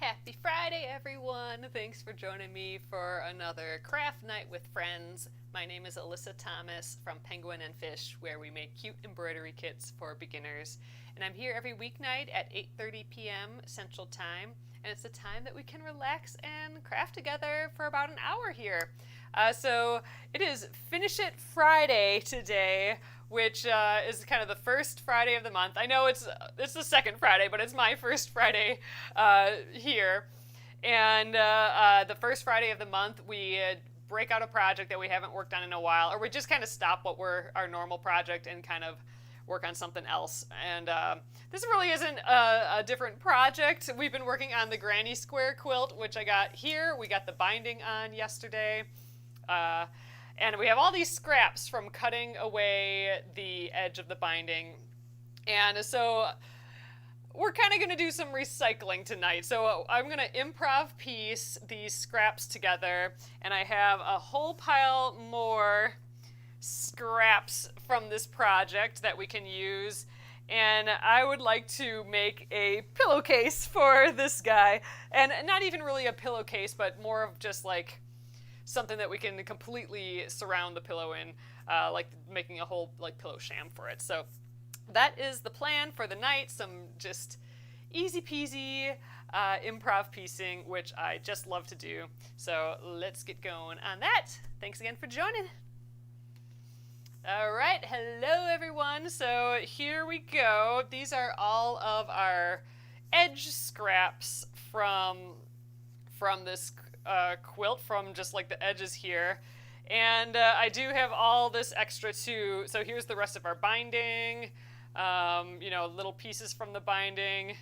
Happy Friday, everyone! Thanks for joining me for another craft night with friends. My name is Alyssa Thomas from Penguin and Fish, where we make cute embroidery kits for beginners. And I'm here every weeknight at 8:30 p.m. Central Time, and it's a time that we can relax and craft together for about an hour here. So it is Finish It Friday today, which is kind of the first Friday of the month. I know it's the second Friday, but it's my first Friday here. And the first Friday of the month, we break out a project that we haven't worked on in a while, or we just kind of stop what we're our normal project and kind of work on something else. And this really isn't a different project. We've been working on the Granny Square Quilt, which I got here. We got the binding on yesterday. And we have all these scraps from cutting away the edge of the binding. And so we're kind of going to do some recycling tonight. So I'm going to improv piece these scraps together. And I have a whole pile more scraps from this project that we can use. And I would like to make a pillowcase for this guy. And not even really a pillowcase, but more of just like something that we can completely surround the pillow in, like making a whole like pillow sham for it. So that is the plan for the night. Some just easy peasy improv piecing, which I just love to do. So let's get going on that. Thanks again for joining. All right, hello everyone. So here we go. These are all of our edge scraps from this quilt, from just like the edges here. And I do have all this extra too. So here's the rest of our binding, little pieces from the binding.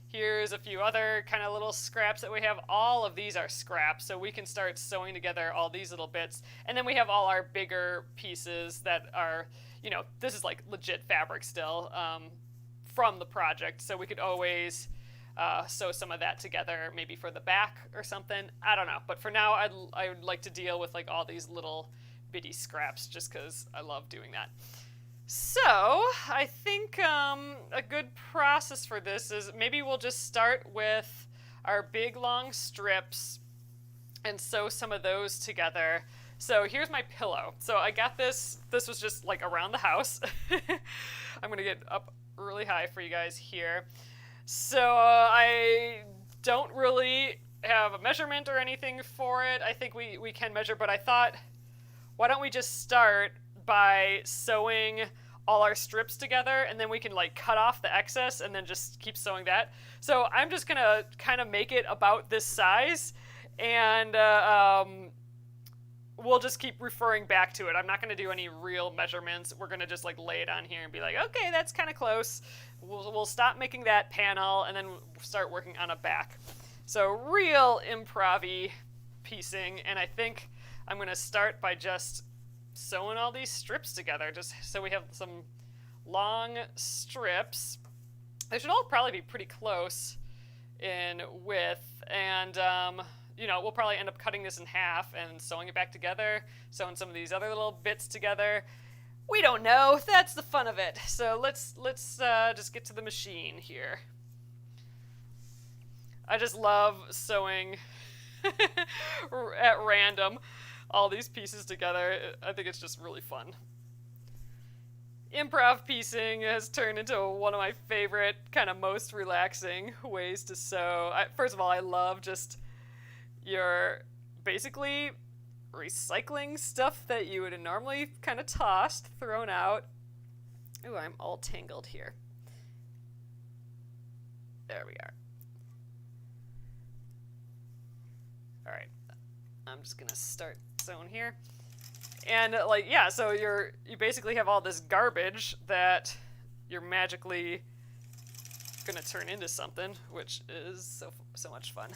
Here's a few other kind of little scraps that we have. All of these are scraps, so we can start sewing together all these little bits. And then we have all our bigger pieces that are, this is like legit fabric still from the project. So we could always sew some of that together, maybe for the back or something. I don't know. But for now, I would like to deal with like all these little bitty scraps just because I love doing that. So I think a good process for this is maybe we'll just start with our big long strips and sew some of those together. So here's my pillow. So I got this. This was just like around the house. I'm going to get up really high for you guys here. So I don't really have a measurement or anything for it. I think we can measure, but I thought, why don't we just start by sewing all our strips together, and then we can like cut off the excess and then just keep sewing that. So I'm just gonna kind of make it about this size, and we'll just keep referring back to it. I'm not gonna do any real measurements. We're gonna just like lay it on here and be like, okay, that's kind of close. We'll stop making that panel and then start working on a back. So real improv-y piecing, and I think I'm gonna start by just sewing all these strips together, just so we have some long strips. They should all probably be pretty close in width, and we'll probably end up cutting this in half and sewing it back together, sewing some of these other little bits together. We don't know. That's the fun of it. So let's just get to the machine here. I just love sewing at random all these pieces together. I think it's just really fun. Improv piecing has turned into one of my favorite, kind of most relaxing ways to sew. First of all, I love just your basically recycling stuff that you would normally kind of tossed, thrown out. Ooh, I'm all tangled here. There we are. All right, I'm just gonna start sewing here. And so you basically have all this garbage that you're magically gonna turn into something, which is so much fun.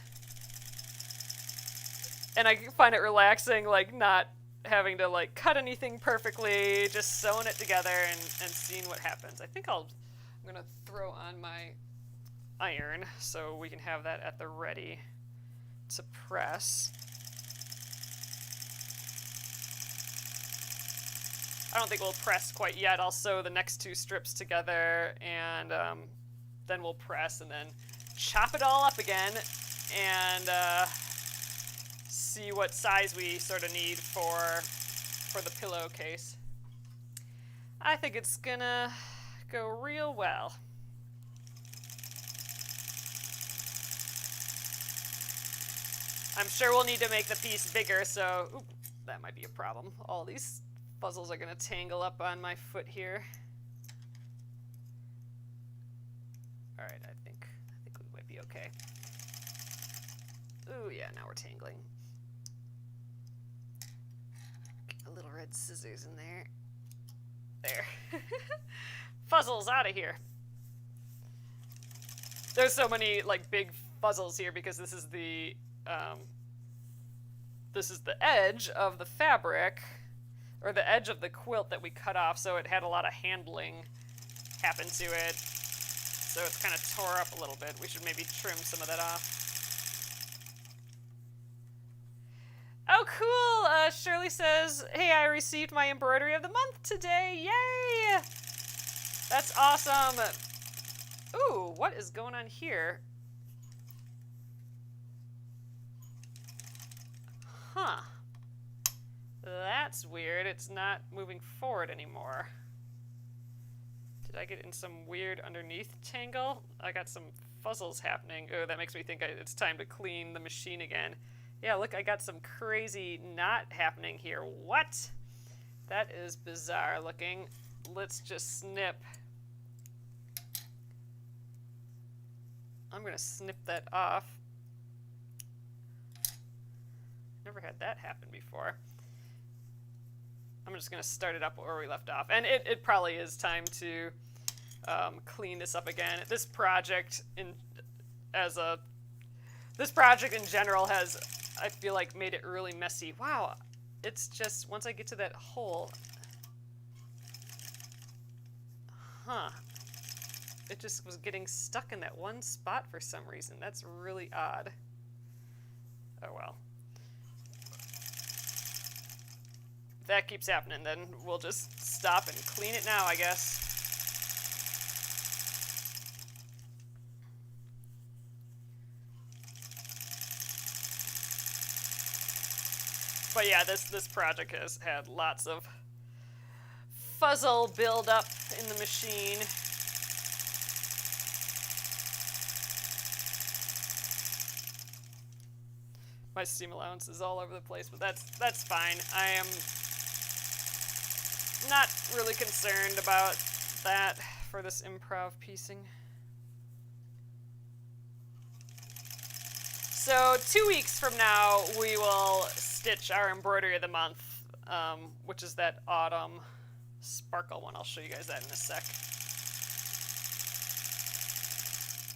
And I find it relaxing, like not having to like cut anything perfectly, just sewing it together and seeing what happens. I'm gonna throw on my iron so we can have that at the ready to press. I don't think we'll press quite yet. I'll sew the next two strips together, and then we'll press and then chop it all up again and see what size we sort of need for the pillowcase. I think it's gonna go real well. I'm sure we'll need to make the piece bigger, so oop, that might be a problem. All these puzzles are gonna tangle up on my foot here. All right, I think we might be okay. Ooh, yeah, now we're tangling. Get a little red scissors in there. There. Fuzzles out of here. There's so many like big fuzzles here because this is the edge of the fabric, or the edge of the quilt that we cut off, so it had a lot of handling happen to it. So it's kind of tore up a little bit. We should maybe trim some of that off. Oh, cool! Shirley says, hey, I received my embroidery of the month today. Yay! That's awesome. Ooh, what is going on here? Huh. That's weird. It's not moving forward anymore. Did I get in some weird underneath tangle? I got some fuzzles happening. Oh, that makes me think it's time to clean the machine again. Yeah, look, I got some crazy knot happening here. What? That is bizarre looking. Let's just snip. I'm gonna snip that off. Never had that happen before. I'm just gonna start it up where we left off. And it probably is time to clean this up again. This project in general has, I feel like, made it really messy. Wow, it's just, once I get to that hole, huh, it just was getting stuck in that one spot for some reason. That's really odd. Oh well. If that keeps happening, then we'll just stop and clean it now, I guess. But yeah, this project has had lots of fuzzle buildup in the machine. My steam allowance is all over the place, but that's fine. I am not really concerned about that for this improv piecing. So 2 weeks from now, we will stitch our embroidery of the month, which is that autumn sparkle one. I'll show you guys that in a sec.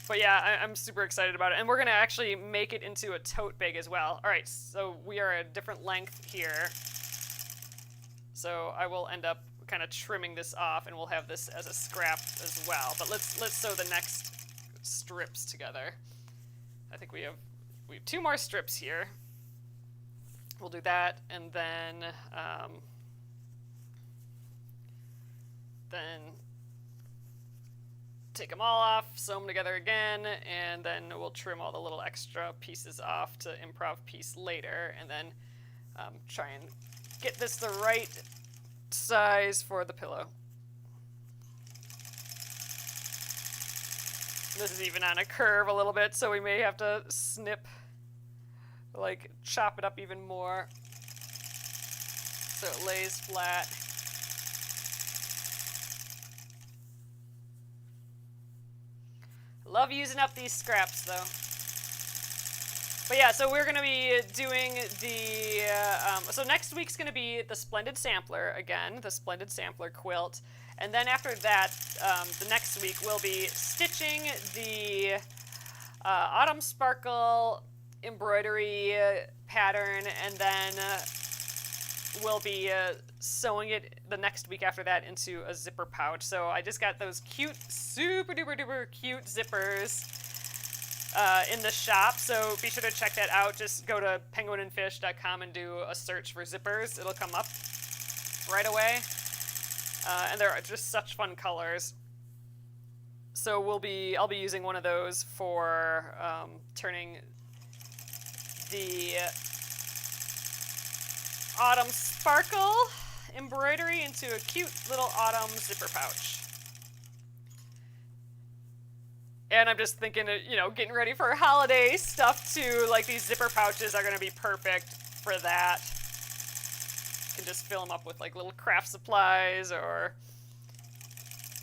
But yeah, I'm super excited about it. And we're going to actually make it into a tote bag as well. All right, so we are a different length here. So I will end up kind of trimming this off, and we'll have this as a scrap as well. But let's sew the next strips together. I think we have 2 more strips here. We'll do that, and then take them all off, sew them together again, and then we'll trim all the little extra pieces off to improv piece later, and then try and get this the right size for the pillow. This is even on a curve a little bit, so we may have to snip, like chop it up even more so it lays flat. Love using up these scraps though. But yeah, so we're going to be doing the, so next week's going to be the Splendid Sampler again, the Splendid Sampler quilt. And then after that, the next week, we'll be stitching the Autumn Sparkle embroidery pattern, and then we'll be sewing it the next week after that into a zipper pouch. So I just got those cute, super duper duper cute zippers in the shop, so be sure to check that out. Just go to penguinandfish.com and do a search for zippers. It'll come up right away. And they're just such fun colors. So I'll be using one of those for turning the autumn sparkle embroidery into a cute little autumn zipper pouch. And I'm just thinking, you know, getting ready for holiday stuff too. Like these zipper pouches are going to be perfect for that. You can just fill them up with like little craft supplies, or,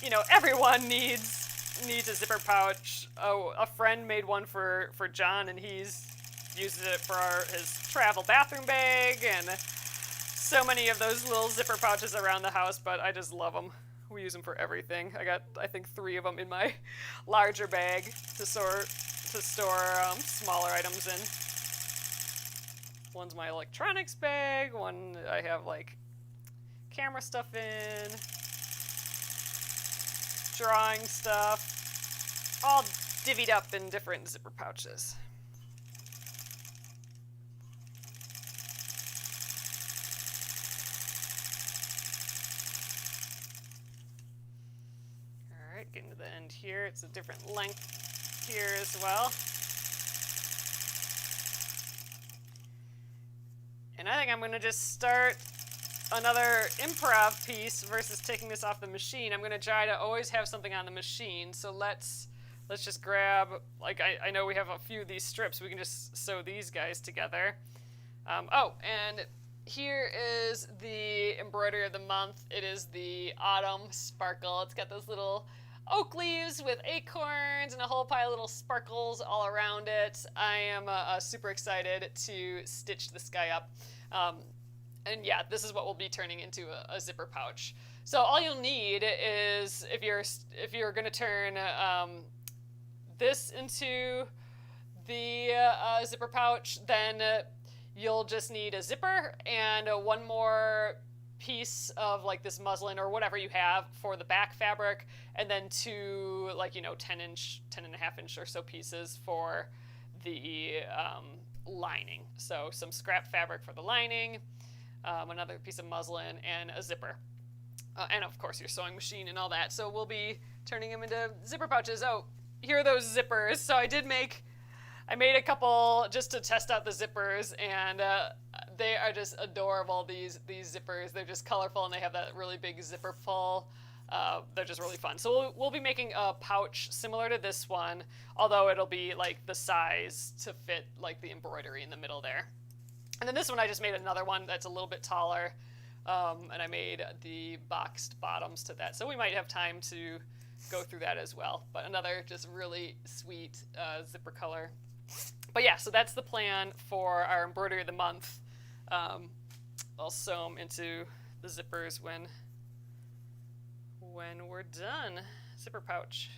you know, everyone needs a zipper pouch. Oh, a friend made one for John, and he's uses it for his travel bathroom bag, and so many of those little zipper pouches around the house, but I just love them. We use them for everything. I got, I think, 3 of them in my larger bag to store smaller items in. One's my electronics bag, one I have like camera stuff in, drawing stuff, all divvied up in different zipper pouches. All right, getting to the end here. It's a different length here as well. And I think I'm going to just start another improv piece versus taking this off the machine. I'm going to try to always have something on the machine. So let's just grab, like I know we have a few of these strips. We can just sew these guys together. Oh, and here is the embroidery of the month. It is the autumn sparkle. It's got those little oak leaves with acorns and a whole pile of little sparkles all around it. I am super excited to stitch this guy up. And yeah, this is what we'll be turning into a zipper pouch. So all you'll need is, if you're going to turn this into the zipper pouch, then you'll just need a zipper and one more piece of like this muslin or whatever you have for the back fabric, and then 2 like, you know, 10.5-inch or so pieces for the lining. So some scrap fabric for the lining, another piece of muslin, and a zipper. And of course your sewing machine and all that. So we'll be turning them into zipper pouches. Oh, here are those zippers. So I made a couple just to test out the zippers, and they are just adorable, these zippers. They're just colorful, and they have that really big zipper pull. They're just really fun. So we'll be making a pouch similar to this one, although it'll be like the size to fit like the embroidery in the middle there. And then this one, I just made another one that's a little bit taller, and I made the boxed bottoms to that. So we might have time to go through that as well. But another just really sweet zipper color. But yeah, so that's the plan for our embroidery of the month. I'll sew them into the zippers when we're done. Zipper pouch.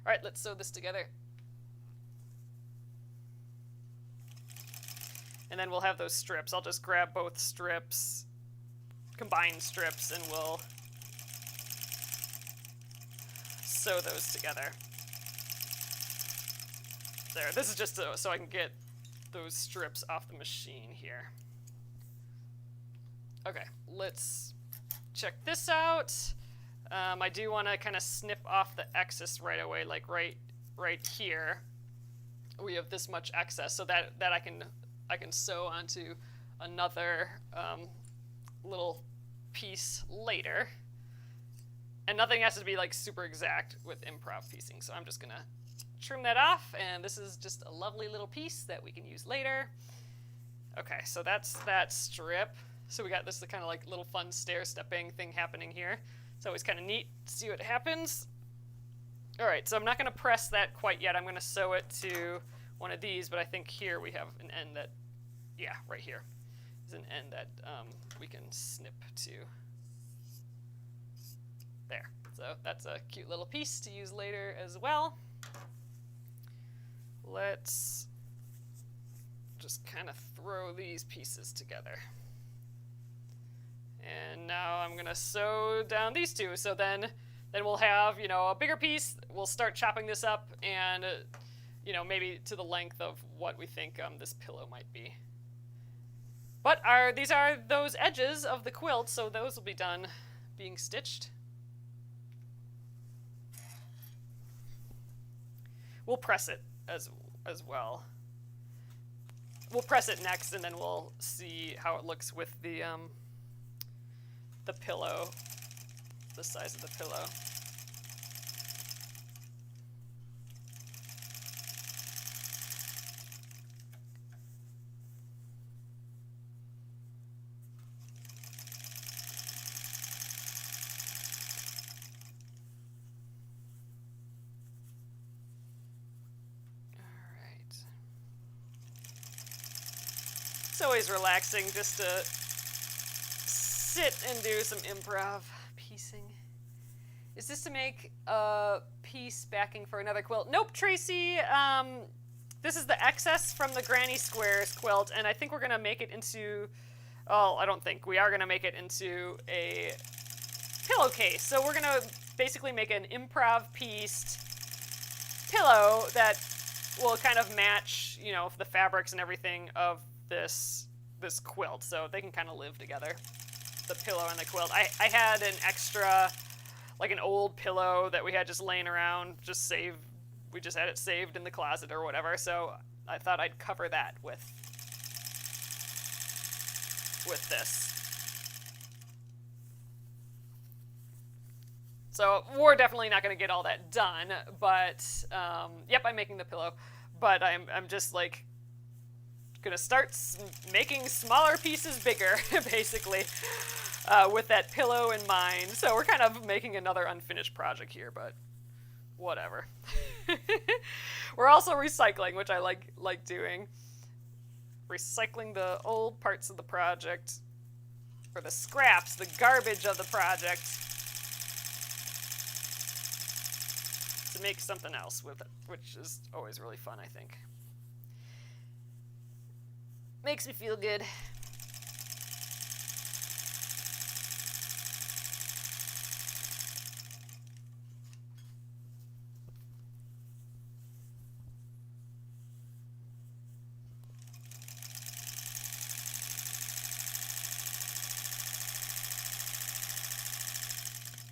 All right, let's sew this together. And then we'll have those strips. I'll just grab both strips, combine strips, and we'll sew those together. There, this is just so I can get those strips off the machine here. Okay, let's check this out. I do want to kind of snip off the excess right away, like right here. We have this much excess, so that I can sew onto another little piece later. And nothing has to be like super exact with improv piecing, so I'm just gonna trim that off, and this is just a lovely little piece that we can use later. Okay, so that's that strip. So we got this kind of like little fun stair-stepping thing happening here. It's always kind of neat to see what happens. All right, so I'm not going to press that quite yet. I'm going to sew it to one of these, but I think here we have an end that, yeah, right here is an end that we can snip to. There. So that's a cute little piece to use later as well. Let's just kind of throw these pieces together. And now I'm going to sew down these two. So then we'll have, you know, a bigger piece. We'll start chopping this up, and, you know, maybe to the length of what we think this pillow might be. But these are those edges of the quilt, so those will be done being stitched. We'll press it as well. we'll press it next, and then we'll see how it looks with the pillow, the size of the pillow. It's always relaxing just to sit and do some improv piecing. Is this to make a piece backing for another quilt? Nope, Tracy. This is the excess from the Granny Squares quilt, and I think we're going to make it into... Oh, I don't think. We are going to make it into a pillowcase. So we're going to basically make an improv pieced pillow that will kind of match, you know, the fabrics and everything of this quilt, so they can kind of live together, the pillow and the quilt. I had an extra, like an old pillow that we had just laying around, we just had it saved in the closet or whatever, so I thought I'd cover that with this. So we're definitely not going to get all that done, but yep, I'm making the pillow, but I'm just like gonna start making smaller pieces bigger, basically, with that pillow in mind. So we're kind of making another unfinished project here, but whatever. We're also recycling, which I like doing. Recycling the old parts of the project, or the scraps, the garbage of the project, to make something else with it, which is always really fun, I think. Makes me feel good.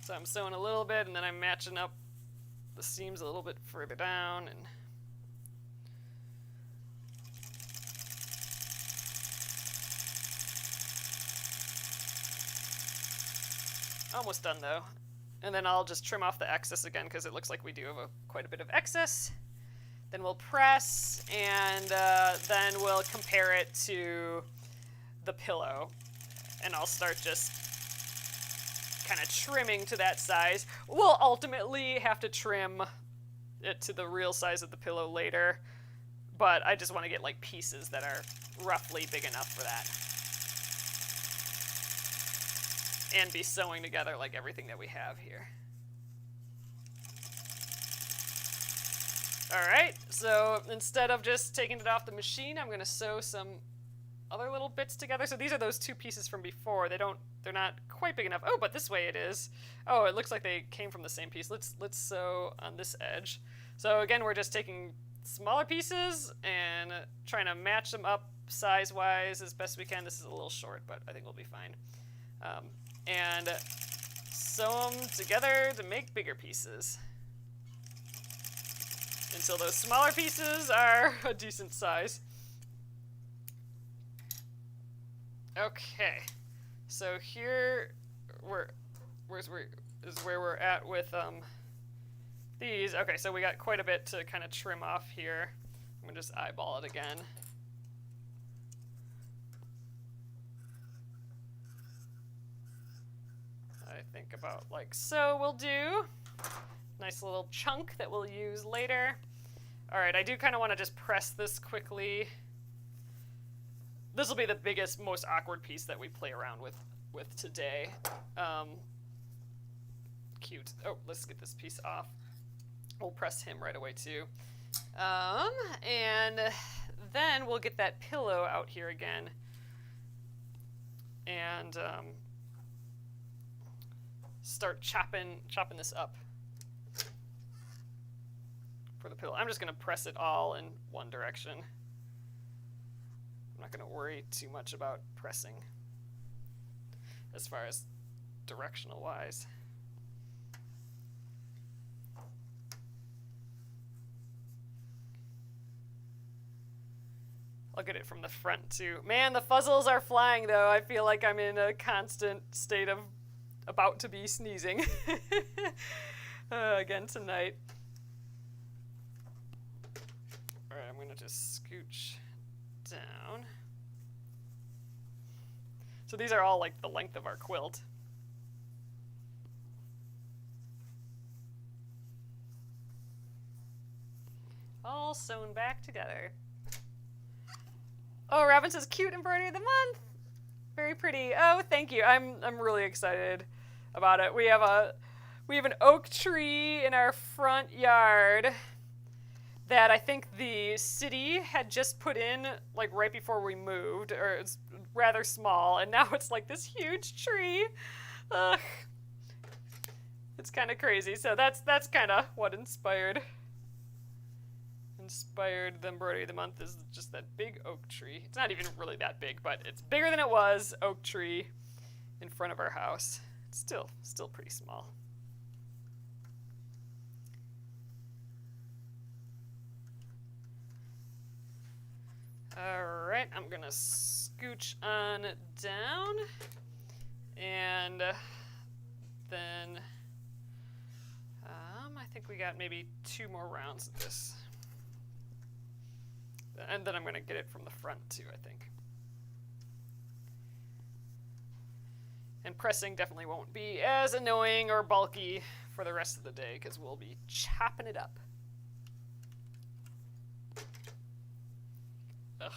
So I'm sewing a little bit, and then I'm matching up the seams a little bit further down, and almost done though. And then I'll just trim off the excess again because it looks like we do have quite a bit of excess. Then we'll press, and then we'll compare it to the pillow. And I'll start just kind of trimming to that size. We'll ultimately have to trim it to the real size of the pillow later, but I just want to get like pieces that are roughly big enough for that. And be sewing together like everything that we have here. Alright, so instead of just taking it off the machine, I'm going to sew some other little bits together. So these are those two pieces from before. They're not quite big enough. Oh, but this way it is. Oh, it looks like they came from the same piece. Let's sew on this edge. So again, we're just taking smaller pieces and trying to match them up size-wise as best we can. This is a little short, but I think we'll be fine. And sew them together to make bigger pieces until those smaller pieces are a decent size. Okay, so here is where we're at with these. Okay, so we got quite a bit to kind of trim off here. I'm gonna just eyeball it again. I think about like so we'll do. Nice little chunk that we'll use later. All right, I do kind of want to just press this quickly. This will be the biggest, most awkward piece that we play around with today. Cute. Oh, let's get this piece off. We'll press him right away too. And then we'll get that pillow out here again. And start chopping this up for the pillow. I'm just going to press it all in one direction. I'm not going to worry too much about pressing as far as directional wise. I'll get it from the front too. Man, the fuzzles are flying though. I feel like I'm in a constant state of about to be sneezing again tonight. Alright, I'm gonna just scooch down. So these are all like the length of our quilt. All sewn back together. Oh, Robin says cute embroidery of the month. Very pretty. Oh, thank you. I'm really excited about it. We have an oak tree in our front yard that I think the city had just put in like right before we moved, or it's rather small, and now it's like this huge tree. Ugh. It's kind of crazy. So that's kind of what inspired the embroidery of the month, is just that big oak tree. It's not even really that big, but it's bigger than it was. Oak tree in front of our house. It's still pretty small. All right, I'm gonna scooch on down, and then I think we got maybe 2 more rounds of this. And then I'm going to get it from the front too, I think. And pressing definitely won't be as annoying or bulky for the rest of the day, because we'll be chopping it up. Ugh.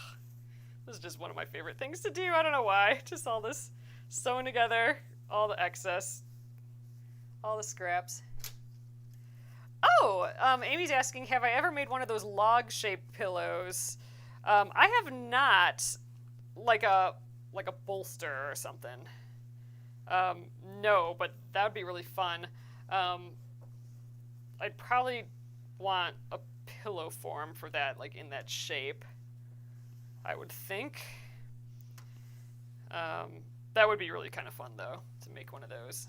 This is just one of my favorite things to do. I don't know why. Just all this sewn together, all the excess, all the scraps. Oh, Amy's asking, have I ever made one of those log-shaped pillows? I have not, like a bolster or something. No, but that would be really fun. I'd probably want a pillow form for that, like in that shape, I would think. That would be really kind of fun, though, to make one of those.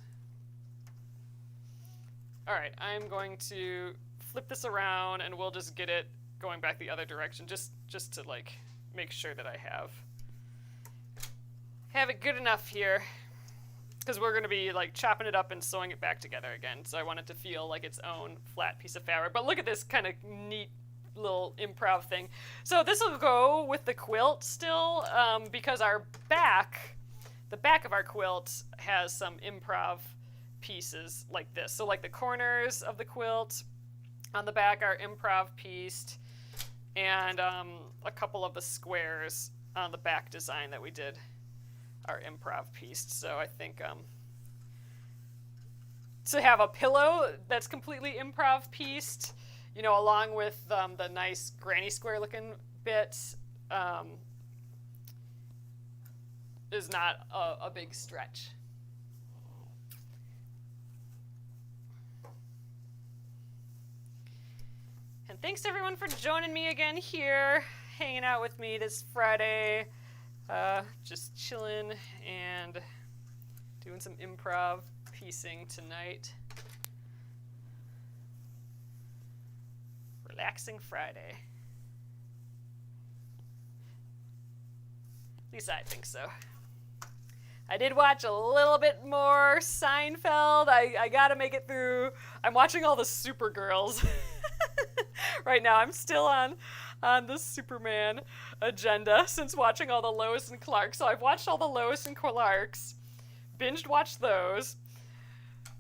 All right, I'm going to flip this around, and we'll just get it going back the other direction, just to like make sure that I have it good enough here, because we're going to be like chopping it up and sewing it back together again. So I want it to feel like its own flat piece of fabric. But look at this kind of neat little improv thing. So this will go with the quilt still, because the back of our quilt has some improv pieces like this. So like the corners of the quilt on the back are improv pieced, and a couple of the squares on the back design that we did are improv pieced. So I think to have a pillow that's completely improv pieced, you know, along with the nice granny square looking bit, is not a big stretch. And thanks everyone for joining me again here, hanging out with me this Friday, just chilling and doing some improv piecing tonight. Relaxing Friday. At least I think so. I did watch a little bit more Seinfeld. I gotta make it through. I'm watching all the Supergirls right now. I'm still on the Superman agenda since watching all the Lois and Clark. So I've watched all the Lois and Clarks, binged watched those.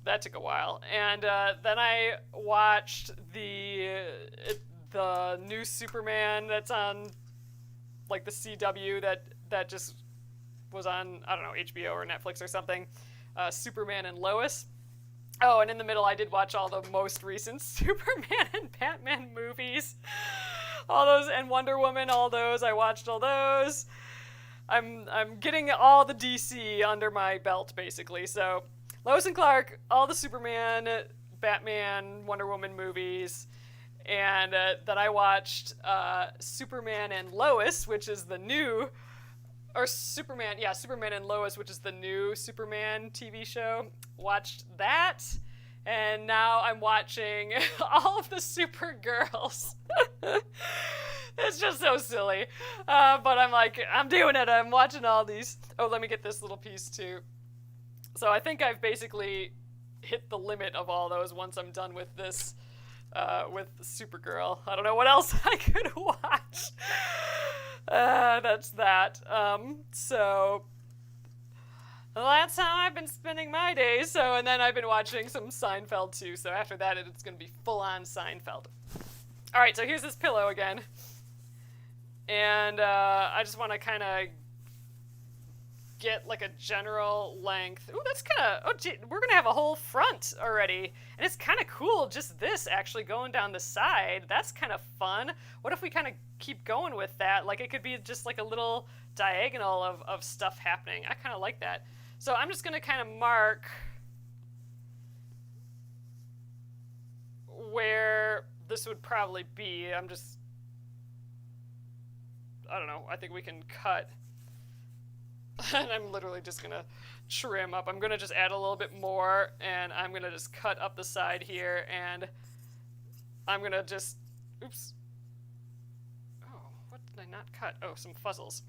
That took a while. And then I watched the new Superman that's on like the CW that just was on, I don't know, HBO or Netflix or something, Superman and Lois. Oh, and in the middle I did watch all the most recent Superman and Batman movies. All those, and Wonder Woman, all those. I watched all those. I'm getting all the DC under my belt, basically. So, Lois and Clark, all the Superman, Batman, Wonder Woman movies. And then I watched Superman and Lois, which is the new... Or Superman and Lois, which is the new Superman TV show. Watched that, and now I'm watching all of the Supergirls. It's just so silly. But I'm like, I'm doing it. I'm watching all these. Oh, let me get this little piece too. So I think I've basically hit the limit of all those once I'm done with this, with Supergirl. I don't know what else I could watch. That's that. So that's how I've been spending my days. So, and then I've been watching some Seinfeld too. So after that, it's going to be full on Seinfeld. All right, so here's this pillow again. And I just want to kind of get like a general length. Ooh, that's kind of, oh gee, we're going to have a whole front already. And it's kind of cool, just this actually going down the side. That's kind of fun. What if we kind of keep going with that? Like it could be just like a little diagonal of stuff happening. I kind of like that. So I'm just going to kind of mark where this would probably be. I don't know, I think we can cut. And I'm literally just going to trim up. I'm going to just add a little bit more, and I'm going to just cut up the side here, and I'm going to just, oops. Oh, what did I not cut? Oh, some fuzzles.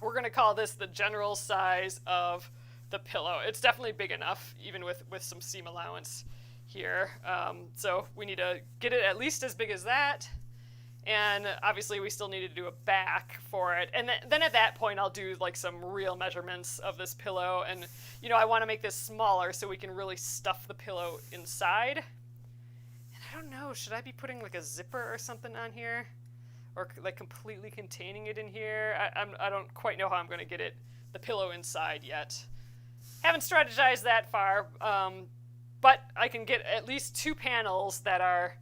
We're going to call this the general size of the pillow. It's definitely big enough, even with some seam allowance here. So we need to get it at least as big as that. And obviously we still need to do a back for it. And then at that point I'll do like some real measurements of this pillow. And, you know, I want to make this smaller so we can really stuff the pillow inside. And I don't know, should I be putting like a zipper or something on here? Or like completely containing it in here? I don't quite know how I'm going to get the pillow inside yet. Haven't strategized that far, but I can get at least 2 panels that are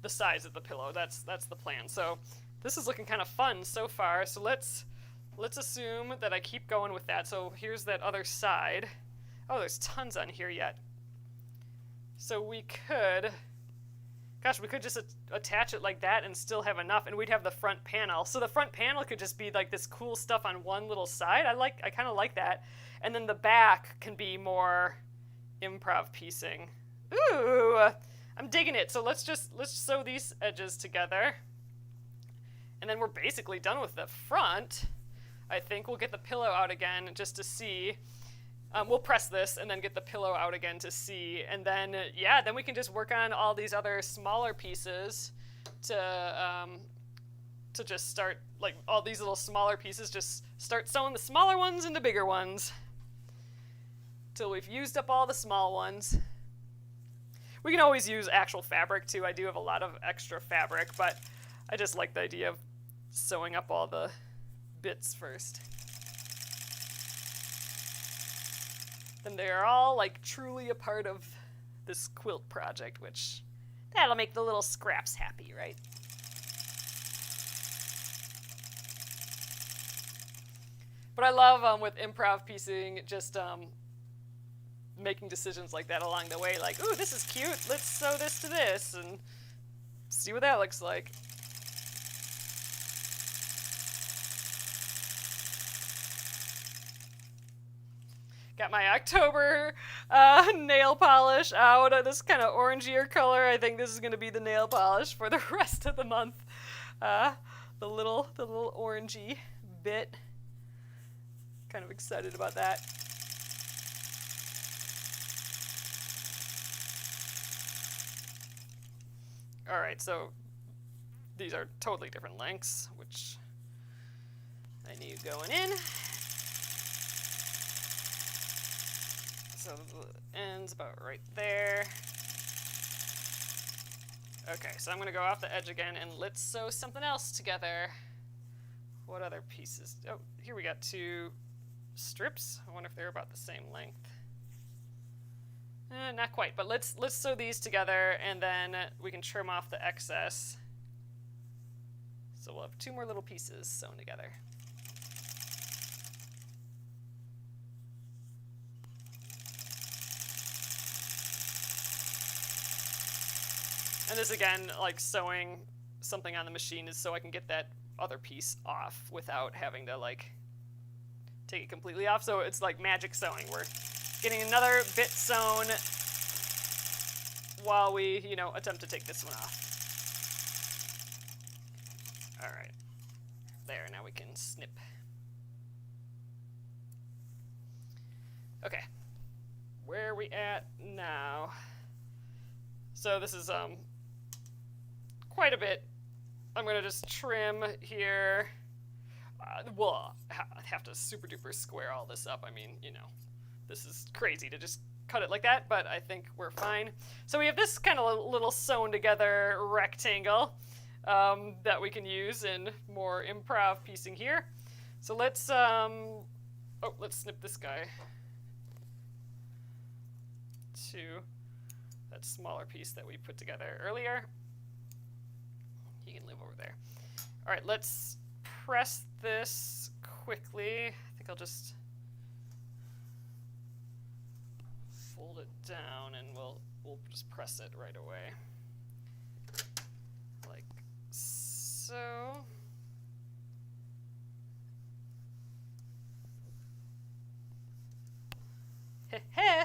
the size of the pillow. That's the plan. So this is looking kind of fun so far. So let's assume that I keep going with that. So here's that other side. Oh, there's tons on here yet. So we could just attach it like that and still have enough, and we'd have the front panel. So the front panel could just be like this cool stuff on one little side. I kind of like that. And then the back can be more improv piecing. Ooh, I'm digging it. So let's sew these edges together. And then we're basically done with the front. I think we'll get the pillow out again just to see. We'll press this and then get the pillow out again to see. And then, yeah, then we can just work on all these other smaller pieces to just start, like all these little smaller pieces, just start sewing the smaller ones into bigger ones till we've used up all the small ones. We can always use actual fabric too. I do have a lot of extra fabric, but I just like the idea of sewing up all the bits first. And they're all like truly a part of this quilt project, which that'll make the little scraps happy, right? But I love with improv piecing just making decisions like that along the way, like, ooh, this is cute, let's sew this to this and see what that looks like. Got my October nail polish out, this kind of orangier color. I think this is going to be the nail polish for the rest of the month. The little orangey bit. Kind of excited about that. All right, so these are totally different lengths, which I need going in. So the end's about right there. Okay, so I'm going to go off the edge again, and let's sew something else together. What other pieces? Oh, here we got 2 strips. I wonder if they're about the same length. Not quite, but let's sew these together, and then we can trim off the excess. So we'll have 2 more little pieces sewn together. And this again, like sewing something on the machine is so I can get that other piece off without having to like take it completely off. So it's like magic sewing. We're getting another bit sewn while we, attempt to take this one off. All right. There, now we can snip. Okay, where are we at now? So this is quite a bit. I'm gonna just trim here. Well, I have to super duper square all this up. I mean, you know, this is crazy to just cut it like that, but I think we're fine. So we have this kind of little sewn together rectangle that we can use in more improv piecing here. So let's let's snip this guy to that smaller piece that we put together earlier. He can live over there. All right, let's press this quickly. I think I'll just fold it down and we'll just press it right away. Like so.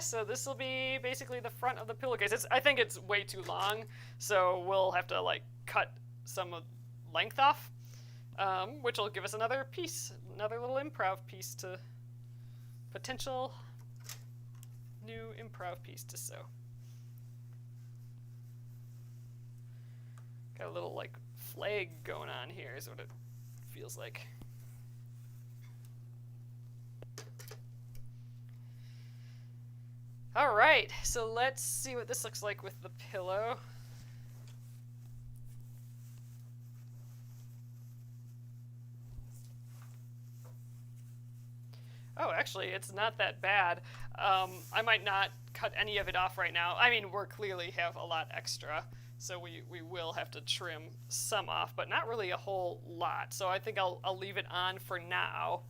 So this will be basically the front of the pillowcase. I think it's way too long, so we'll have to like cut some of length off, which will give us another piece, another little improv piece to potential new improv piece to sew. Got a little like flag going on here is what it feels like. All right, so let's see what this looks like with the pillow. Oh, actually, it's not that bad. I might not cut any of it off right now. I mean, we clearly have a lot extra, so we will have to trim some off, but not really a whole lot. So I think I'll leave it on for now,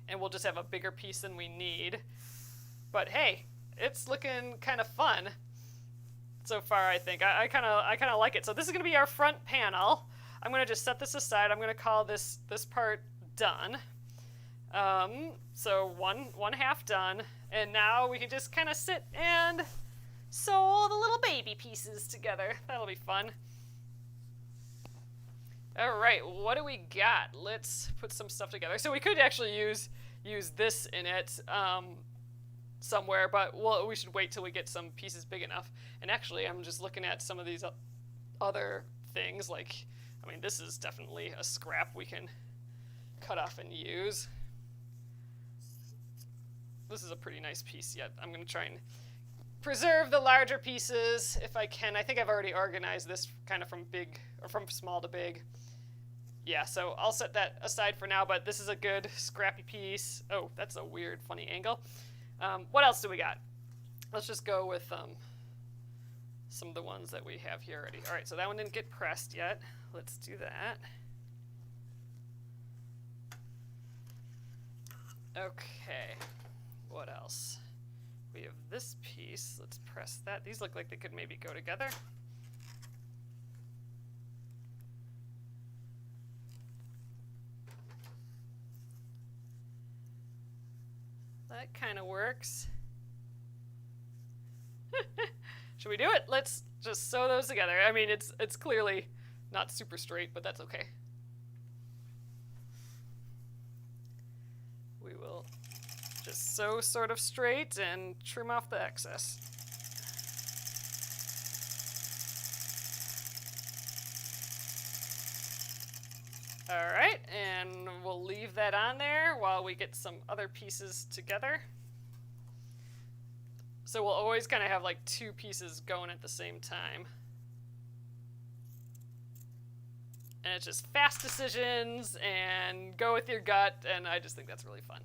and we'll just have a bigger piece than we need. But hey, it's looking kind of fun so far, I think. I kind of like it. So this is going to be our front panel. I'm going to just set this aside. I'm going to call this part done. So one half done, and now we can just kind of sit and sew all the little baby pieces together. That'll be fun. All right, what do we got? Let's put some stuff together. So we could actually use this in it somewhere, but we should wait till we get some pieces big enough. And actually, I'm just looking at some of these other things. Like, I mean, this is definitely a scrap we can cut off and use. This is a pretty nice piece yet. I'm going to try and preserve the larger pieces if I can. I think I've already organized this kind of from small to big. Yeah, so I'll set that aside for now, but this is a good scrappy piece. Oh, that's a weird, funny angle. What else do we got? Let's just go with some of the ones that we have here already. All right, so that one didn't get pressed yet. Let's do that. Okay, what else? We have this piece. Let's press that. These look like they could maybe go together. That kind of works. Should we do it? Let's just sew those together. I mean, it's clearly not super straight, but that's okay. We will just sew sort of straight and trim off the excess. All right, and we'll leave that on there while we get some other pieces together. So we'll always kind of have like two pieces going at the same time. And it's just fast decisions and go with your gut, and I just think that's really fun.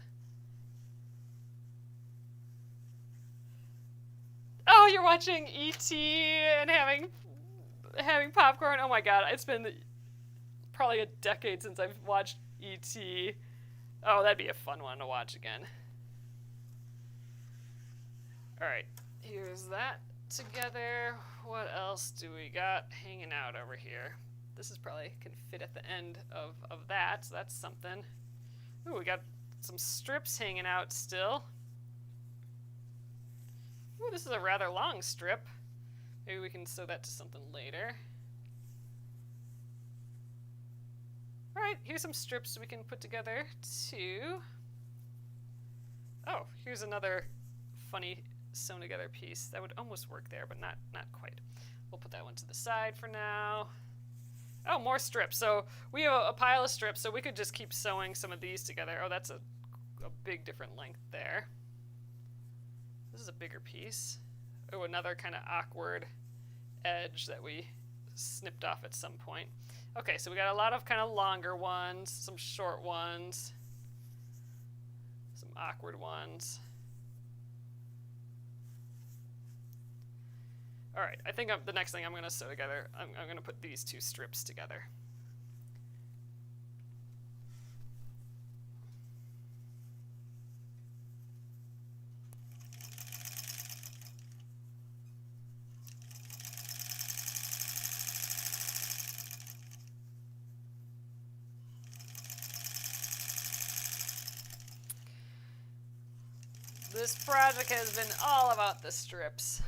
Oh, you're watching E.T. and having popcorn. Oh my God, it's been probably a decade since I've watched E.T. Oh, that'd be a fun one to watch again. All right, here's that together. What else do we got hanging out over here? This is probably can fit at the end of that, so that's something. Ooh, we got some strips hanging out still. Ooh, this is a rather long strip. Maybe we can sew that to something later. All right. right, here's some strips we can put together too. Oh, here's another funny sewn together piece. That would almost work there, but not quite. We'll put that one to the side for now. Oh, more strips. So we have a pile of strips, so we could just keep sewing some of these together. Oh, that's a big different length there. This is a bigger piece. Oh, another kind of awkward edge that we snipped off at some point. Okay, so we got a lot of kind of longer ones, some short ones, some awkward ones. All right, I think the next thing I'm going to sew together, I'm going to put these two strips together. This project has been all about the strips.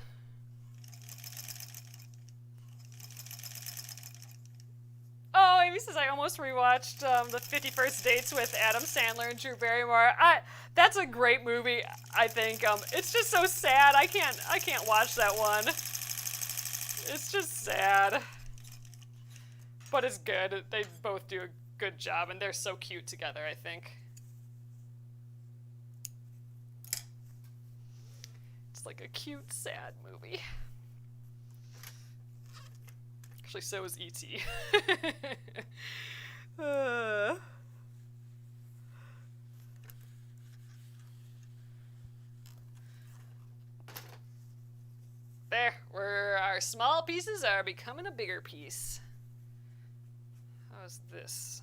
Oh, Amy says I almost rewatched the 51st Dates with Adam Sandler and Drew Barrymore. That's a great movie, I think. It's just so sad. I can't watch that one. It's just sad. But it's good. They both do a good job, and they're so cute together, I think. It's like a cute, sad movie. Actually, so is E.T. There, where our small pieces are becoming a bigger piece. How's this?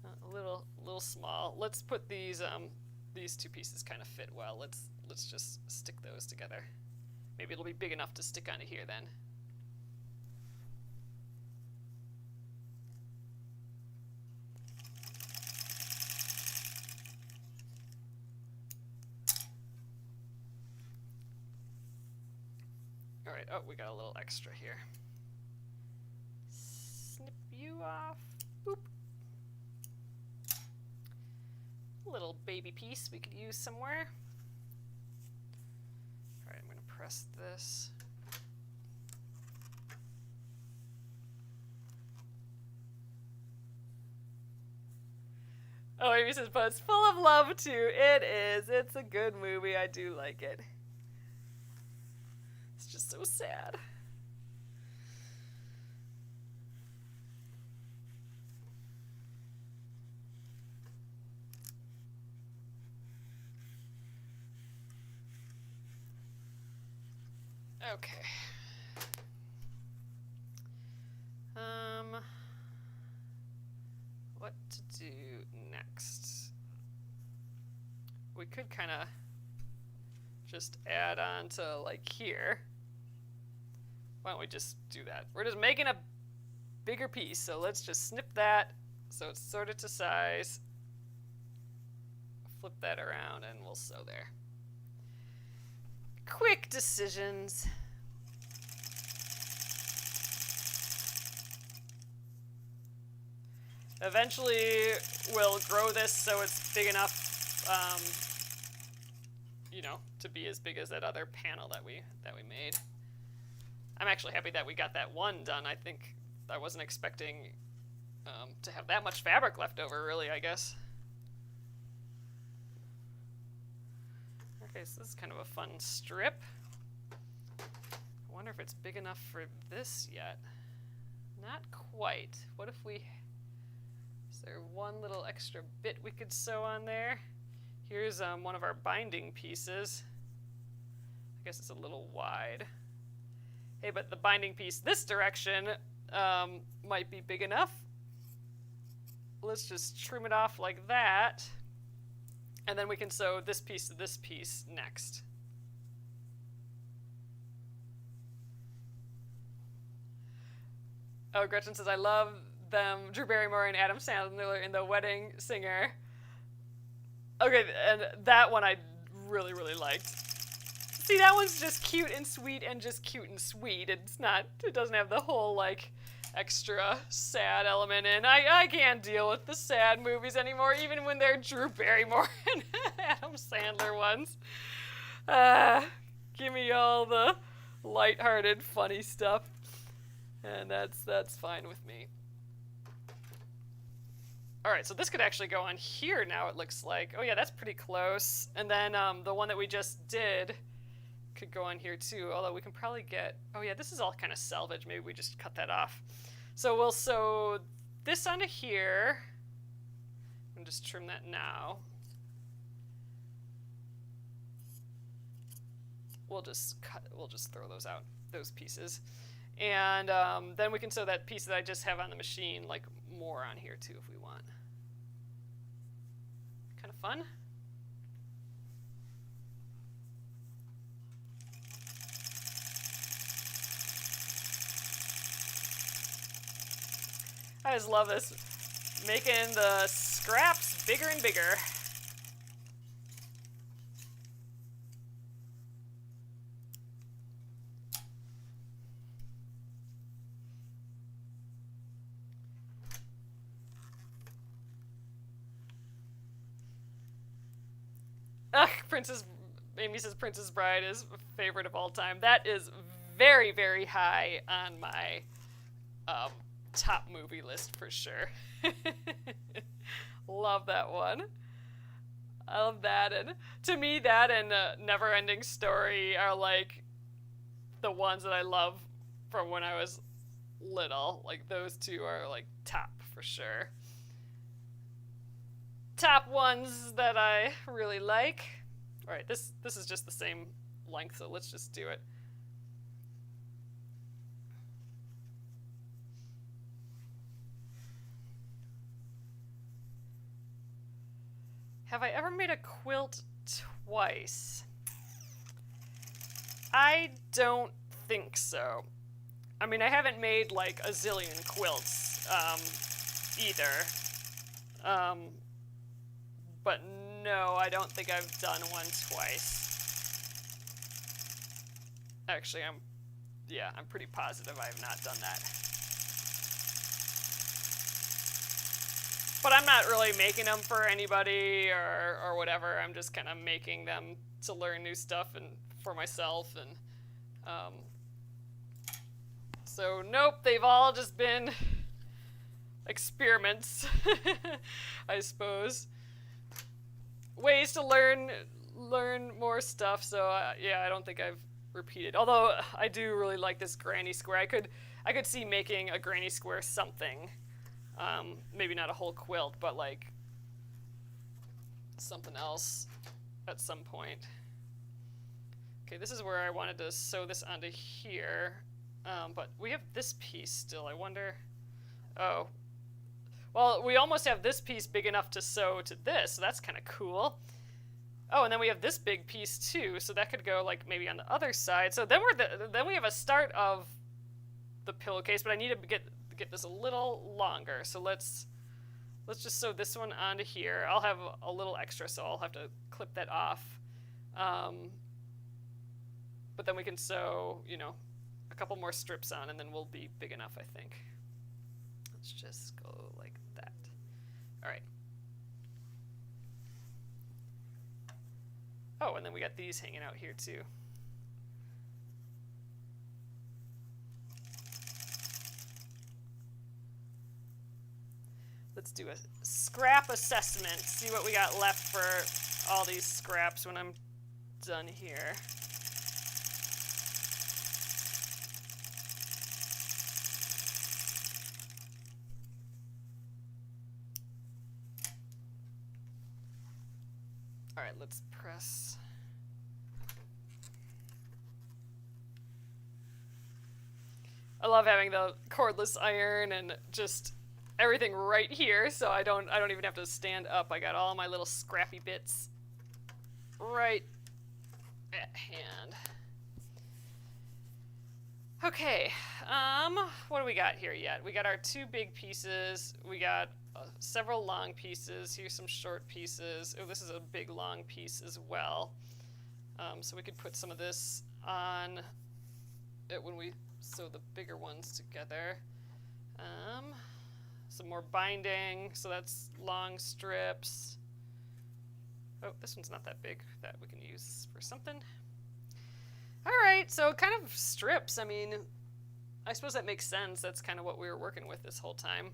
A little small. Let's put these two pieces kind of fit well. Let's just stick those together. Maybe it'll be big enough to stick onto here then. All right, oh, we got a little extra here. Snip you off. Boop. Little baby piece we could use somewhere. All right, I'm going to press this. Oh, Amy says, but it's full of love too. It is. It's a good movie. I do like it. It's just so sad. Okay. What to do next? We could kind of just add on to like here. Why don't we just do that? We're just making a bigger piece, so let's just snip that so it's sorted to size. Flip that around and we'll sew there. Quick decisions. Eventually, we'll grow this so it's big enough, you know, to be as big as that other panel that we made. I'm actually happy that we got that one done. I think I wasn't expecting to have that much fabric left over, really, I guess. Okay, so this is kind of a fun strip. I wonder if it's big enough for this yet. Not quite. What if we... Is there one little extra bit we could sew on there? Here's one of our binding pieces. I guess it's a little wide. Hey, but the binding piece this direction might be big enough. Let's just trim it off like that. And then we can sew this piece to this piece next. Oh, Gretchen says, I love them, Drew Barrymore and Adam Sandler in The Wedding Singer. Okay, and that one I really, really liked. See, that one's just cute and sweet and just cute and sweet. It's not, it doesn't have the whole, like, extra sad element in. I can't deal with the sad movies anymore, even when they're Drew Barrymore and Adam Sandler ones. Give me all the lighthearted, funny stuff, and that's fine with me. All right, so this could actually go on here now, it looks like. Oh yeah, that's pretty close. And then the one that we just did could go on here too, although we can probably get, oh yeah, this is all kind of salvage. Maybe we just cut that off. So we'll sew this onto here and just trim that now. We'll just throw those out, those pieces. And then we can sew that piece that I just have on the machine, like more on here too if we want. Kind of fun. I just love this, making the scraps bigger and bigger. Ugh, Amy says Princess Bride is a favorite of all time. That is very, very high on my top movie list for sure. Love that one. I love that, and to me that and Never Ending Story are like the ones that I love from when I was little. Like those two are like top for sure. Top ones that I really like. All right, this is just the same length, so let's just do it. Have I ever made a quilt twice? I don't think so. I mean, I haven't made like a zillion quilts either. But no, I don't think I've done one twice. Actually, I'm pretty positive I have not done that. But I'm not really making them for anybody or whatever. I'm just kind of making them to learn new stuff and for myself. And so nope, they've all just been experiments, I suppose. Ways to learn more stuff. So yeah, I don't think I've repeated. Although I do really like this Granny Square. I could see making a Granny Square something. Maybe not a whole quilt, but like something else at some point. Okay, this is where I wanted to sew this onto here, but we have this piece still. I wonder, oh, well, we almost have this piece big enough to sew to this, so that's kind of cool. Oh, and then we have this big piece too, so that could go like maybe on the other side. So then then we have a start of the pillowcase, but I need to get this a little longer. So let's just sew this one onto here. I'll have a little extra, so I'll have to clip that off. But then we can sew, you know, a couple more strips on, and then we'll be big enough, I think. Let's just go like that. All right. Oh, and then we got these hanging out here too. Let's do a scrap assessment, see what we got left for all these scraps when I'm done here. All right, let's press. I love having the cordless iron and just everything right here, so I don't even have to stand up. I got all my little scrappy bits right at hand. Okay, what do we got here yet? We got our two big pieces. We got several long pieces. Here's some short pieces. Oh, this is a big long piece as well. So we could put some of this on it when we sew the bigger ones together. Some more binding, so that's long strips. Oh, this one's not that big that we can use for something. All right, so kind of strips. I mean, I suppose that makes sense. That's kind of what we were working with this whole time.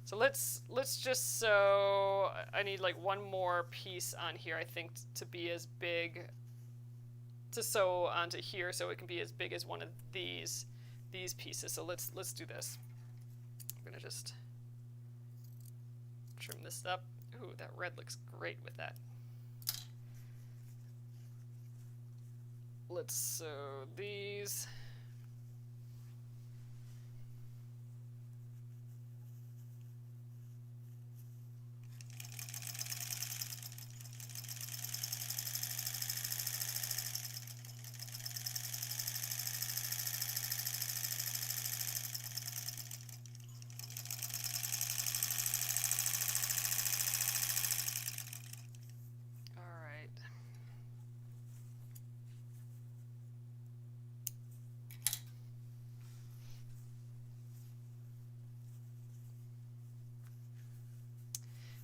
So let's just sew. I need like one more piece on here, I think, to be as big, to sew onto here so it can be as big as one of these pieces. So let's do this. I'm gonna just trim this up. Ooh, that red looks great with that. Let's sew these.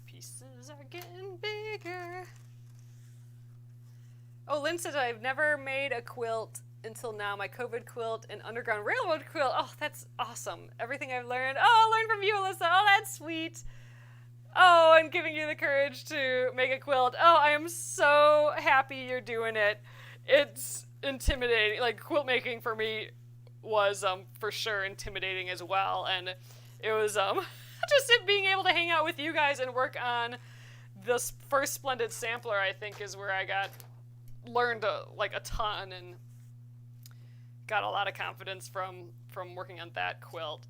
Pieces are getting bigger. Oh, Lynn said I've never made a quilt until now. My COVID quilt and Underground Railroad quilt. Oh, that's awesome. Everything I've learned. Oh, I learned from you, Alyssa. Oh, that's sweet. Oh, and giving you the courage to make a quilt. Oh, I am so happy you're doing it. It's intimidating. Like, quilt making for me was for sure intimidating as well. And it was just being able to hang out with you guys and work on this first Splendid Sampler, I think, is where I learned like a ton and got a lot of confidence from working on that quilt.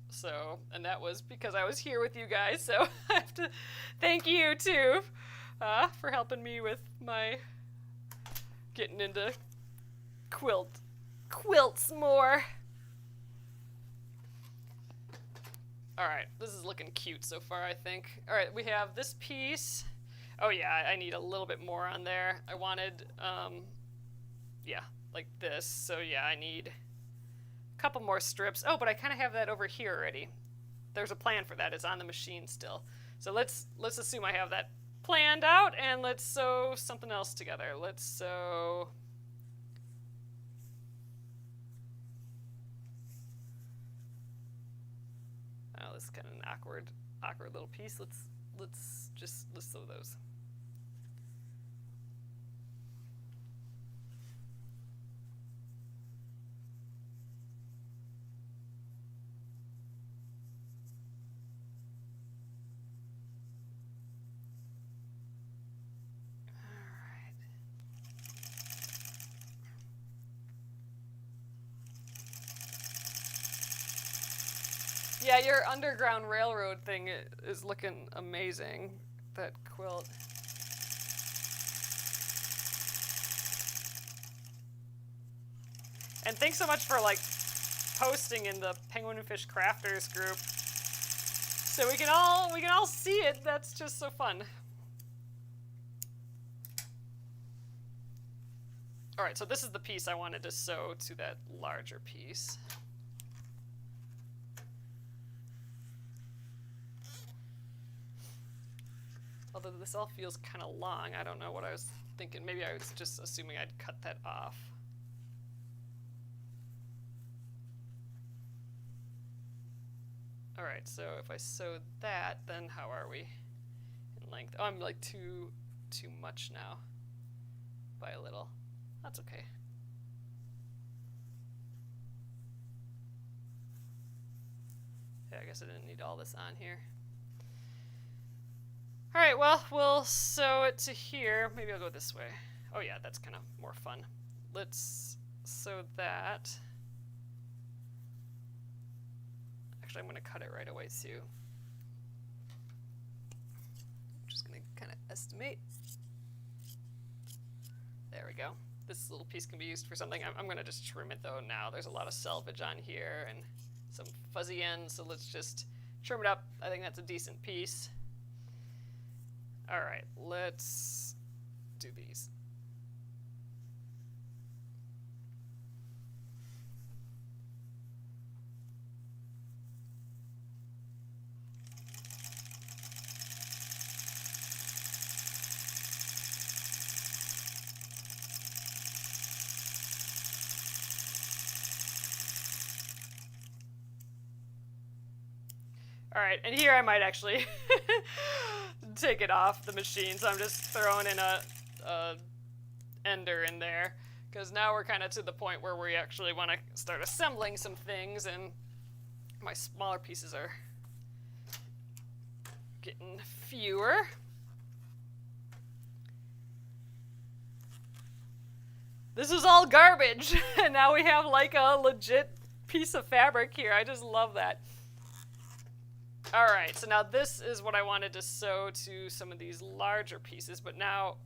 So, and that was because I was here with you guys, so I have to thank you too for helping me with my getting into quilts more. All right, this is looking cute so far, I think. All right, we have this piece. Oh yeah, I need a little bit more on there. I wanted, yeah, like this. So yeah, I need a couple more strips. Oh, but I kind of have that over here already. There's a plan for that. It's on the machine still. So let's assume I have that planned out, and let's sew something else together. Let's sew. Oh, this is kind of an awkward little piece. Let's sew those. Yeah, your Underground Railroad thing is looking amazing, that quilt. And thanks so much for like posting in the Penguin and Fish Crafters group, so we can all see it. That's just so fun. All right, so this is the piece I wanted to sew to that larger piece. Although this all feels kind of long, I don't know what I was thinking. Maybe I was just assuming I'd cut that off. All right, so if I sew that, then how are we in length? Oh, I'm like too much now by a little. That's okay. Yeah, I guess I didn't need all this on here. All right, well, we'll sew it to here. Maybe I'll go this way. Oh yeah, that's kind of more fun. Let's sew that. Actually, I'm going to cut it right away too. I'm just going to kind of estimate. There we go. This little piece can be used for something. I'm going to just trim it though now. There's a lot of selvage on here and some fuzzy ends, so let's just trim it up. I think that's a decent piece. All right, let's do these. Alright, and here I might actually take it off the machine, so I'm just throwing in a ender in there, because now we're kind of to the point where we actually want to start assembling some things, and my smaller pieces are getting fewer. This is all garbage, and now we have like a legit piece of fabric here. I just love that. Alright, so now this is what I wanted to sew to some of these larger pieces, but now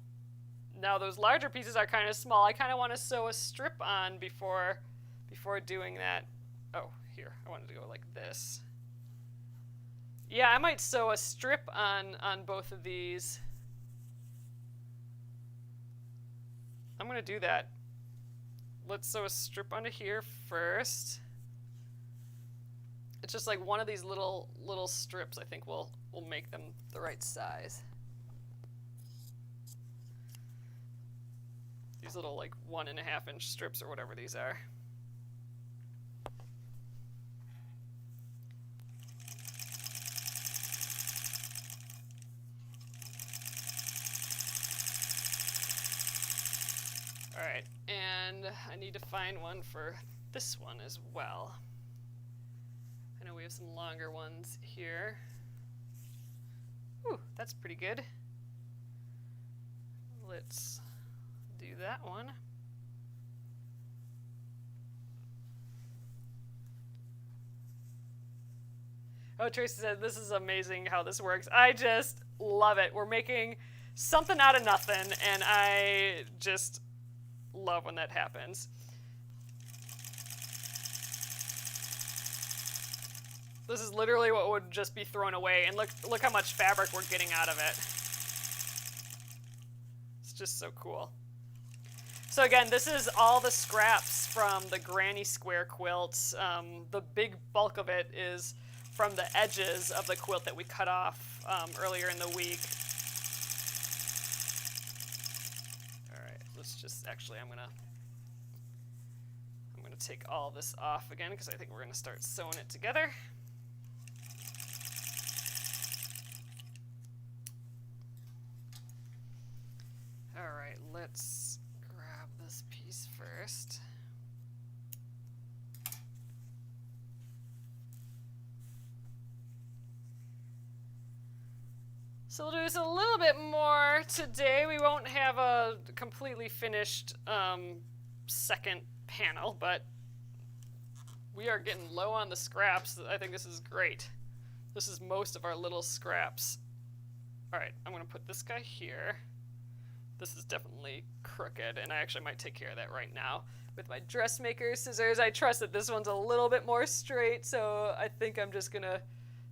those larger pieces are kind of small. I kind of want to sew a strip on before doing that. Oh, here, I wanted to go like this. Yeah, I might sew a strip on both of these. I'm going to do that. Let's sew a strip onto here first. It's just like one of these little strips. I think we'll make them the right size. These little like 1.5-inch strips or whatever these are. All right, and I need to find one for this one as well. I know we have some longer ones here. Ooh, that's pretty good. Let's do that one. Oh, Tracy said, this is amazing how this works. I just love it. We're making something out of nothing, and I just love when that happens. This is literally what would just be thrown away, and look how much fabric we're getting out of it. It's just so cool. So again, this is all the scraps from the Granny Square Quilt. The big bulk of it is from the edges of the quilt that we cut off earlier in the week. All right, let's just actually, I'm gonna take all this off again because I think we're gonna start sewing it together. All right, let's grab this piece first. So we'll do this a little bit more today. We won't have a completely finished second panel, but we are getting low on the scraps. I think this is great. This is most of our little scraps. All right, I'm gonna put this guy here. This is definitely crooked, and I actually might take care of that right now with my dressmaker scissors. I trust that this one's a little bit more straight, so I think I'm just gonna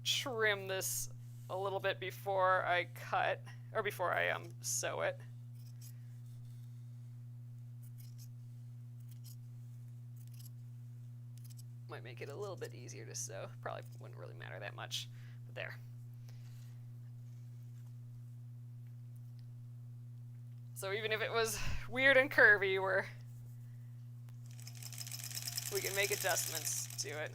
trim this a little bit before I cut, or before I sew it. Might make it a little bit easier to sew. Probably wouldn't really matter that much, but there. So even if it was weird and curvy, we can make adjustments to it.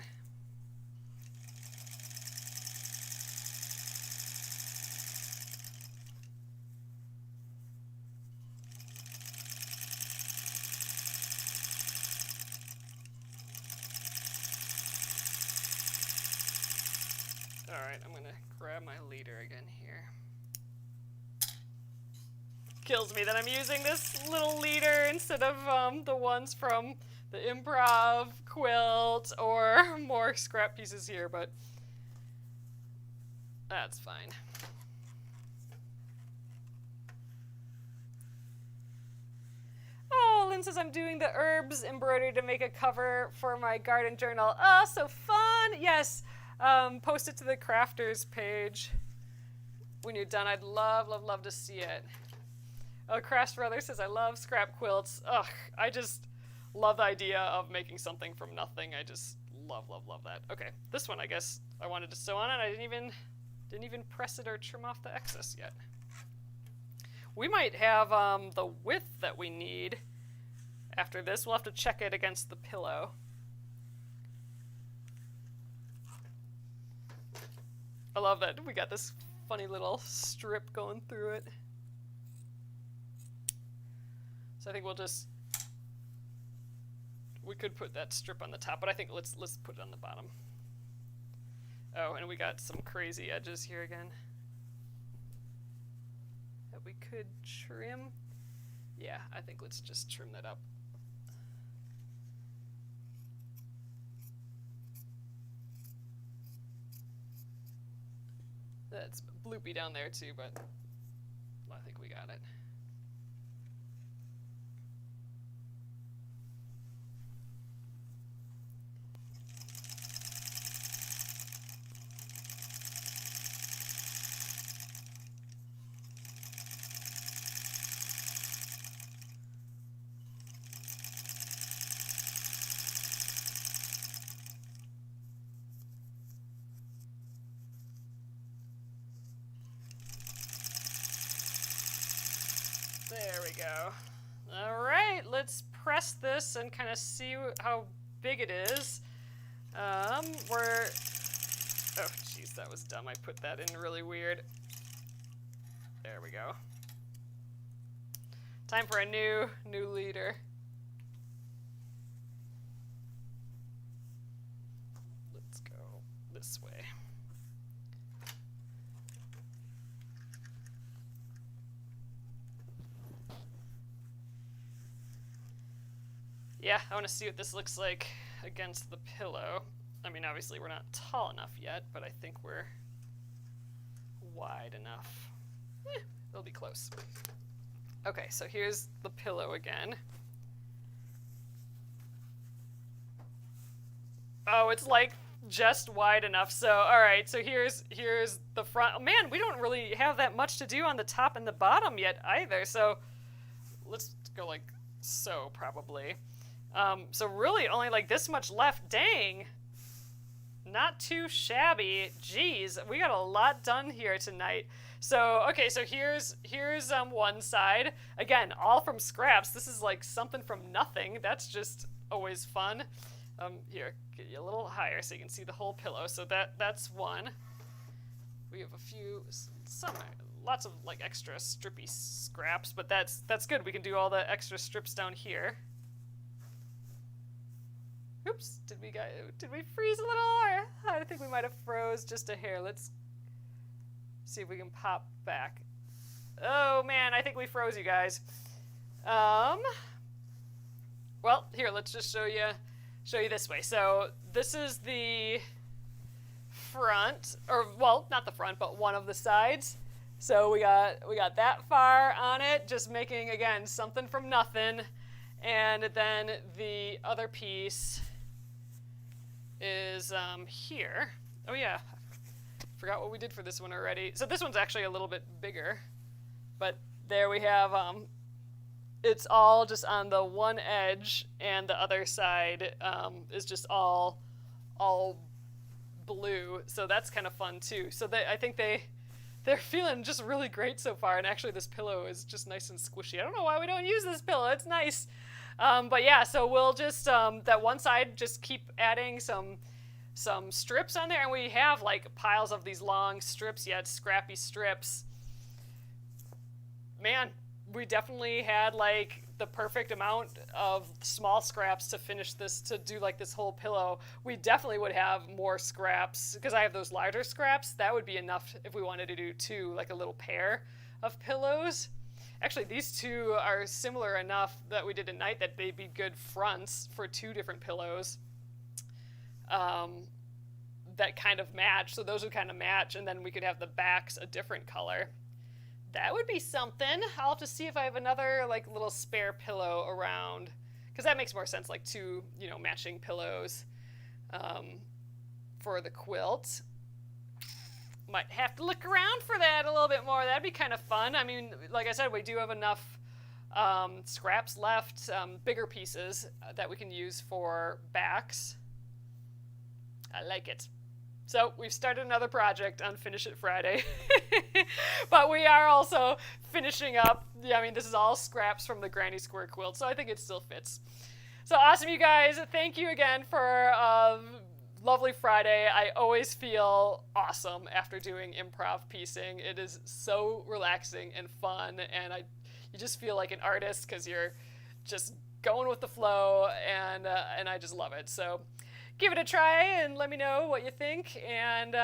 All right, I'm gonna grab my leader again here. Kills me that I'm using this little leader instead of the ones from the Improv quilt or more scrap pieces here, but that's fine. Oh, Lynn says I'm doing the herbs embroidery to make a cover for my garden journal. Oh, so fun! Yes, post it to the crafters page when you're done. I'd love, love, love to see it. Oh, Crash Brother says, I love scrap quilts. Ugh, I just love the idea of making something from nothing. I just love, love, love that. Okay, this one I guess I wanted to sew on it. I didn't even press it or trim off the excess yet. We might have the width that we need after this. We'll have to check it against the pillow. I love that we got this funny little strip going through it. So I think we could put that strip on the top, but I think let's put it on the bottom. Oh, and we got some crazy edges here again that we could trim. Yeah, I think let's just trim that up. That's bloopy down there too, but I think we got it. There we go. All right, let's press this and kind of see how big it is. Oh, geez, that was dumb. I put that in really weird. There we go. Time for a new leader. Let's go this way. Yeah, I want to see what this looks like against the pillow. I mean, obviously we're not tall enough yet, but I think we're wide enough. It'll be close. Okay, so here's the pillow again. Oh, it's like just wide enough. So, all right, so here's the front. Oh, man, we don't really have that much to do on the top and the bottom yet either. So let's go like so probably. So really only like this much left. Dang. Not too shabby. Jeez, we got a lot done here tonight. So, okay, so here's one side. Again, all from scraps. This is like something from nothing. That's just always fun. Here, get you a little higher so you can see the whole pillow. So that's one. We have lots of like extra strippy scraps, but that's good. We can do all the extra strips down here. Oops, did we freeze a little? Or I think we might have froze just a hair. Let's see if we can pop back. Oh man, I think we froze, you guys. Well, here, let's just show you this way. So this is the front, or well, not the front, but one of the sides. So we got that far on it, just making again something from nothing, and then the other piece is here. Oh yeah, forgot what we did for this one already. So this one's actually a little bit bigger, but there we have it's all just on the one edge, and the other side is just all blue. So that's kind of fun too. So I think they're feeling just really great so far, and actually this pillow is just nice and squishy. I don't know why we don't use this pillow. It's nice. But yeah, so we'll just, that one side, just keep adding some strips on there, and we have like piles of these long strips yet, scrappy strips. Man, we definitely had like the perfect amount of small scraps to finish this, to do like this whole pillow. We definitely would have more scraps, because I have those larger scraps. That would be enough if we wanted to do two, like a little pair of pillows. Actually, these two are similar enough that we did at night that they'd be good fronts for two different pillows that kind of match. So those would kind of match, and then we could have the backs a different color. That would be something. I'll have to see if I have another like little spare pillow around, because that makes more sense, like two, matching pillows for the quilt. Might have to look around for that a little bit more. That'd be kind of fun. I mean, like I said, we do have enough scraps left, bigger pieces that we can use for backs. I like it. So we've started another project on Finish It Friday. But we are also finishing up. Yeah, I mean, this is all scraps from the Granny Square Quilt, so I think it still fits. So awesome, you guys. Thank you again for lovely Friday. I always feel awesome after doing improv piecing. It is so relaxing and fun, and you just feel like an artist because you're just going with the flow, and I just love it. So give it a try and let me know what you think. And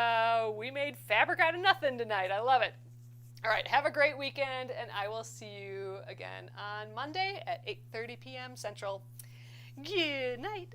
we made fabric out of nothing tonight. I love it. All right, have a great weekend, and I will see you again on Monday at 8:30 p.m. Central. Good night.